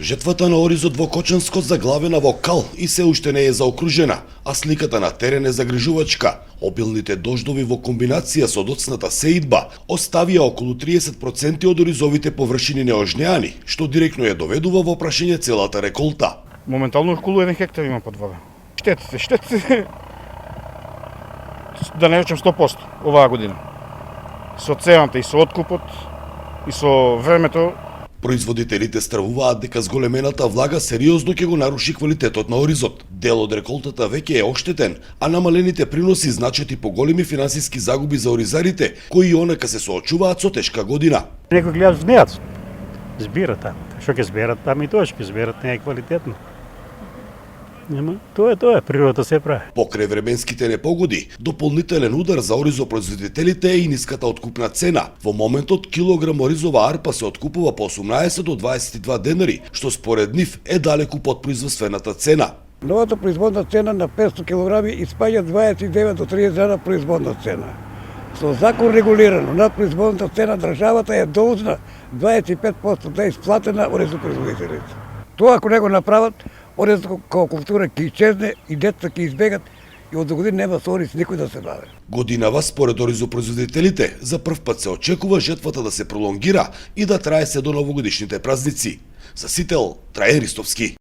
Жетвата на оризот во Кочанско заглавена во кал и се уште не е заокружена, а сликата на терен е загрижувачка. Обилните дождови во комбинација со доцната сеидба оставија околу 30% од оризовите површини неожнеани, што директно ја доведува во прашање целата реколта. Моментално околу 1 хектар има под вода. Штетите, да не речем 100% оваа година. Со цената и со откупот и со времето. Производителите стравуваат дека зголемената влага сериозно ќе го наруши квалитетот на оризот. Дел од реколтата веќе е оштетен, а намалените приноси значат и поголеми финансиски загуби за оризарите, кои онака се соочуваат со тешка година. Некои гледат знаат, збират таму. Што ќе зберат таму и тоа што ќе зберат не е квалитетно. Нема, тоа е, природата се прави. Покрај временските непогоди, дополнителен удар за оризопроизводителите е и ниската откупна цена. Во моментот килограм оризова арпа се откупува по 18 до 22 денари, што според нив е далеку под производствената цена. Новата производна цена на 500 кг испаѓа 29 до 30 дена производна цена. Со закон регулирано над производната цена државата е должна 25% да исплатена оризопроизводителите. Тоа ако не го направат, оризот како култура ќе исчезне и децата ќе избегат и од догодина нема со ориз никој да се бави. Годинава според оризопроизводителите за прв пат се очекува жетвата да се пролонгира и да трае се до новогодишните празници. За Сител, Трајан Ристовски.